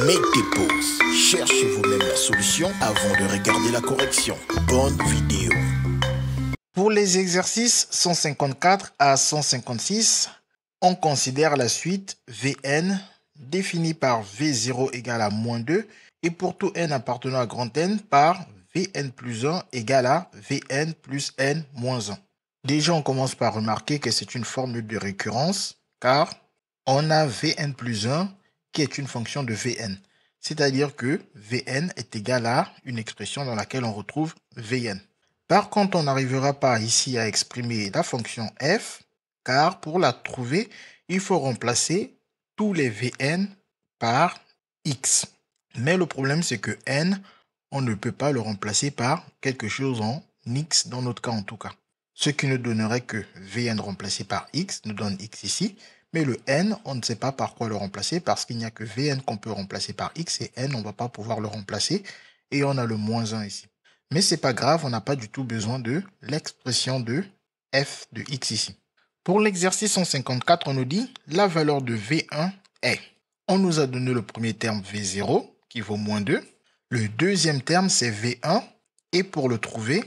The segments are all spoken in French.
Mettez pause, cherchez vous-même la solution avant de regarder la correction. Bonne vidéo. Pour les exercices 154 à 156, on considère la suite Vn définie par V0 égale à moins 2 et pour tout n appartenant à grand N par Vn plus 1 égale à Vn plus n moins 1. Déjà, on commence par remarquer que c'est une formule de récurrence car on a Vn plus 1 qui est une fonction de Vn. C'est-à-dire que Vn est égal à une expression dans laquelle on retrouve Vn. Par contre, on n'arrivera pas ici à exprimer la fonction f, car pour la trouver, il faut remplacer tous les Vn par x. Mais le problème, c'est que n, on ne peut pas le remplacer par quelque chose en x, dans notre cas en tout cas. Ce qui nous donnerait que Vn remplacé par x nous donne x ici, mais le n, on ne sait pas par quoi le remplacer parce qu'il n'y a que Vn qu'on peut remplacer par x et n, on ne va pas pouvoir le remplacer et on a le moins 1 ici. Mais c'est pas grave, on n'a pas du tout besoin de l'expression de f de x ici. Pour l'exercice 154, on nous dit la valeur de V1 est. On nous a donné le premier terme V0 qui vaut moins 2. Le deuxième terme c'est V1 et pour le trouver,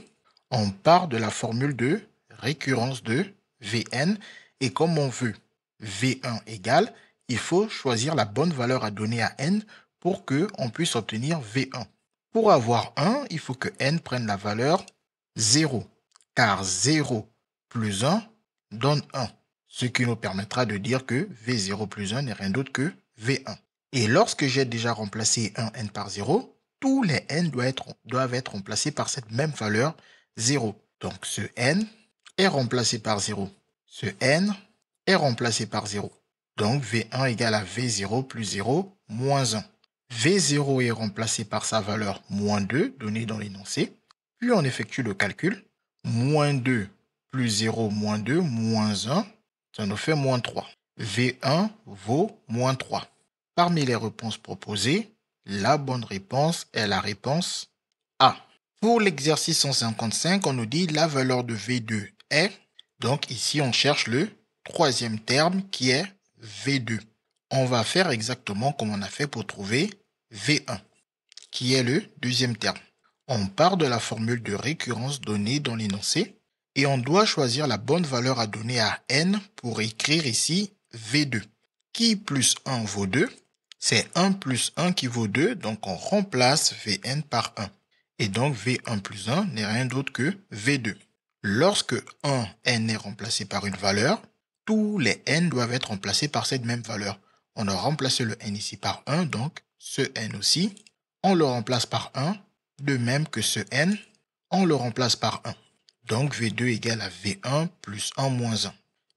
on part de la formule de récurrence de Vn et comme on veut V1 égale, il faut choisir la bonne valeur à donner à n pour qu'on puisse obtenir V1. Pour avoir 1, il faut que n prenne la valeur 0, car 0 plus 1 donne 1, ce qui nous permettra de dire que V0 plus 1 n'est rien d'autre que V1. Et lorsque j'ai déjà remplacé un n par 0, tous les n doivent être remplacés par cette même valeur 0. Donc ce n est remplacé par 0. Ce n est remplacé par 0. Donc V1 égale à V0 plus 0 moins 1. V0 est remplacé par sa valeur moins 2 donnée dans l'énoncé. Puis on effectue le calcul. Moins 2 plus 0 moins 2 moins 1, ça nous fait moins 3. V1 vaut moins 3. Parmi les réponses proposées, la bonne réponse est la réponse A. Pour l'exercice 155, on nous dit la valeur de V2 est. Donc ici, on cherche le troisième terme qui est V2. On va faire exactement comme on a fait pour trouver V1, qui est le deuxième terme. On part de la formule de récurrence donnée dans l'énoncé et on doit choisir la bonne valeur à donner à n pour écrire ici V2. Qui plus 1 vaut 2, c'est 1 plus 1 qui vaut 2, donc on remplace Vn par 1. Et donc V1 plus 1 n'est rien d'autre que V2. Lorsque n est remplacé par une valeur, tous les n doivent être remplacés par cette même valeur. On a remplacé le n ici par 1, donc ce n aussi, on le remplace par 1, de même que ce n, on le remplace par 1. Donc V2 égale à V1 plus 1 moins 1.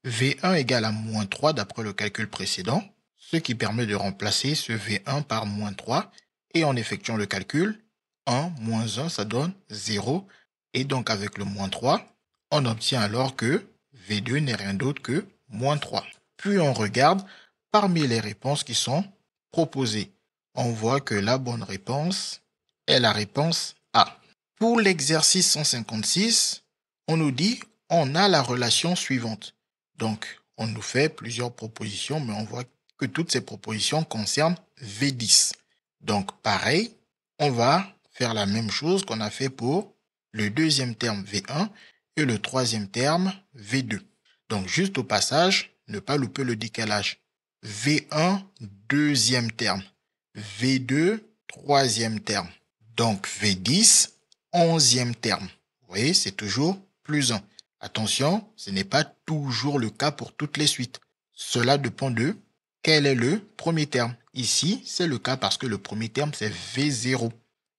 V1 égale à moins 3 d'après le calcul précédent, ce qui permet de remplacer ce V1 par moins 3. Et en effectuant le calcul, 1 moins 1, ça donne 0. Et donc avec le moins 3, on obtient alors que V2 n'est rien d'autre que moins 3. Puis on regarde parmi les réponses qui sont proposées. On voit que la bonne réponse est la réponse A. Pour l'exercice 156, on nous dit on a la relation suivante. Donc, on nous fait plusieurs propositions, mais on voit que toutes ces propositions concernent V10. Donc, pareil, on va faire la même chose qu'on a fait pour le deuxième terme V1 et le troisième terme V2. Donc, juste au passage, ne pas louper le décalage. V1, deuxième terme. V2, troisième terme. Donc V10, onzième terme. Vous voyez, c'est toujours plus 1. Attention, ce n'est pas toujours le cas pour toutes les suites. Cela dépend de quel est le premier terme. Ici, c'est le cas parce que le premier terme, c'est V0.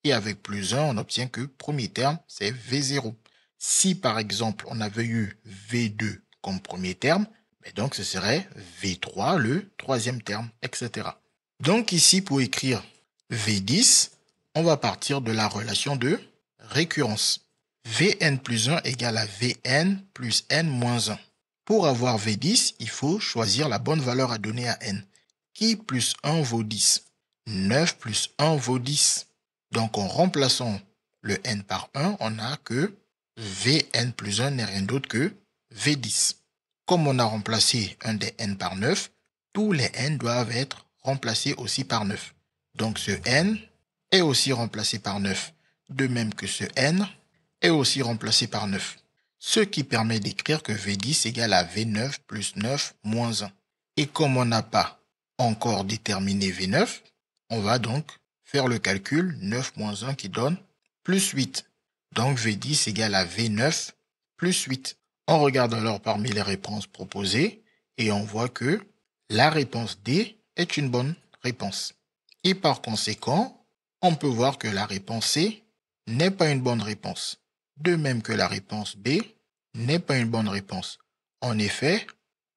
Et avec plus 1, on obtient que premier terme, c'est V0. Si par exemple, on avait eu V2 comme premier terme, donc ce serait V3, le troisième terme, etc. Donc ici, pour écrire V10, on va partir de la relation de récurrence. Vn plus 1 égale à Vn plus n moins 1. Pour avoir V10, il faut choisir la bonne valeur à donner à n. Qui plus 1 vaut 10? 9 plus 1 vaut 10. Donc en remplaçant le n par 1, on a que Vn plus 1 n'est rien d'autre que V10. Comme on a remplacé un des n par 9, tous les n doivent être remplacés aussi par 9. Donc ce n est aussi remplacé par 9. De même que ce n est aussi remplacé par 9. Ce qui permet d'écrire que V10 égale à V9 plus 9 moins 1. Et comme on n'a pas encore déterminé V9, on va donc faire le calcul 9 moins 1 qui donne plus 8. Donc V10 égale à V9 plus 8. On regarde alors parmi les réponses proposées et on voit que la réponse D est une bonne réponse. Et par conséquent, on peut voir que la réponse C n'est pas une bonne réponse. De même que la réponse B n'est pas une bonne réponse. En effet,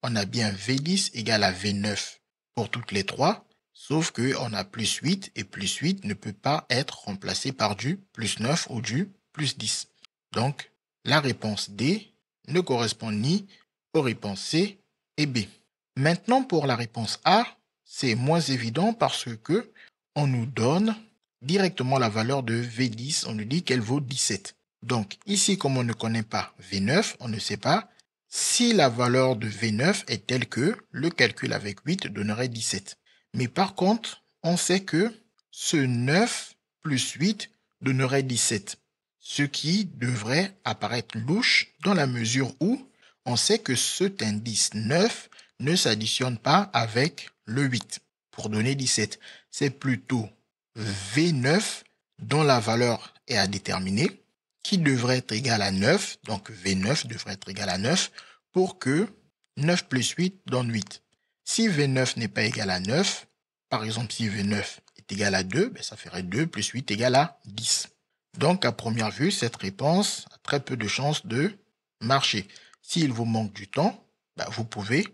on a bien V10 égale à V9 pour toutes les trois, sauf qu'on a plus 8 et plus 8 ne peut pas être remplacé par du plus 9 ou du plus 10. Donc, la réponse D ne correspond ni aux réponses C et B. Maintenant, pour la réponse A, c'est moins évident parce que on nous donne directement la valeur de V10. On nous dit qu'elle vaut 17. Donc, ici, comme on ne connaît pas V9, on ne sait pas si la valeur de V9 est telle que le calcul avec 8 donnerait 17. Mais par contre, on sait que ce 9 plus 8 donnerait 17. Ce qui devrait apparaître louche dans la mesure où on sait que cet indice 9 ne s'additionne pas avec le 8 pour donner 17. C'est plutôt V9 dont la valeur est à déterminer qui devrait être égal à 9. Donc V9 devrait être égal à 9 pour que 9 plus 8 donne 8. Si V9 n'est pas égal à 9, par exemple si V9 est égal à 2, ça ferait 2 plus 8 égale à 10. Donc à première vue, cette réponse a très peu de chances de marcher. S'il vous manque du temps, vous pouvez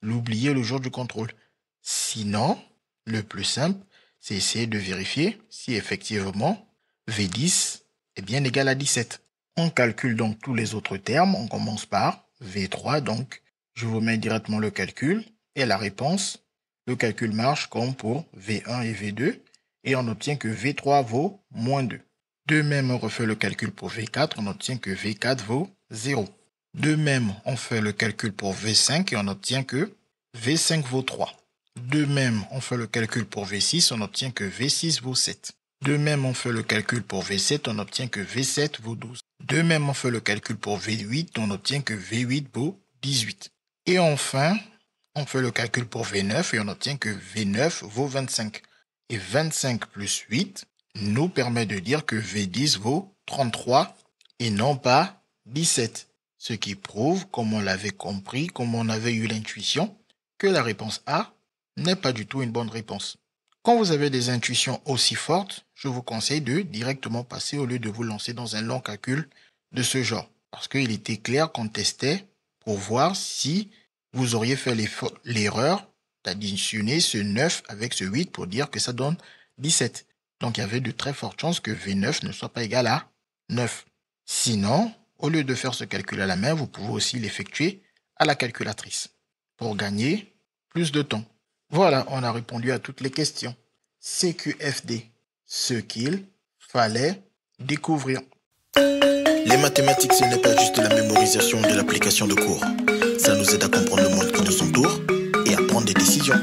l'oublier le jour du contrôle. Sinon, le plus simple, c'est essayer de vérifier si effectivement V10 est bien égal à 17. On calcule donc tous les autres termes. On commence par V3. Donc, je vous mets directement le calcul et la réponse. Le calcul marche comme pour V1 et V2 et on obtient que V3 vaut moins 2. De même, on refait le calcul pour V4. On obtient que V4 vaut 0. De même, on fait le calcul pour V5 et on obtient que V5 vaut 3. De même, on fait le calcul pour V6, on obtient que V6 vaut 7. De même, on fait le calcul pour V7, on obtient que V7 vaut 12. De même, on fait le calcul pour V8, on obtient que V8 vaut 18. Et enfin, on fait le calcul pour V9 et on obtient que V9 vaut 25. Et 25 plus 8 nous permet de dire que V10 vaut 33 et non pas 17. Ce qui prouve, comme on l'avait compris, comme on avait eu l'intuition, que la réponse A n'est pas du tout une bonne réponse. Quand vous avez des intuitions aussi fortes, je vous conseille de directement passer au lieu de vous lancer dans un long calcul de ce genre. Parce qu'il était clair qu'on testait pour voir si vous auriez fait l'erreur d'additionner ce 9 avec ce 8 pour dire que ça donne 17. Donc il y avait de très fortes chances que V9 ne soit pas égal à 9. Sinon, au lieu de faire ce calcul à la main, vous pouvez aussi l'effectuer à la calculatrice pour gagner plus de temps. Voilà, on a répondu à toutes les questions. CQFD, ce qu'il fallait découvrir. Les mathématiques, ce n'est pas juste la mémorisation de l'application de cours. Ça nous aide à comprendre le monde qui nous entoure et à prendre des décisions.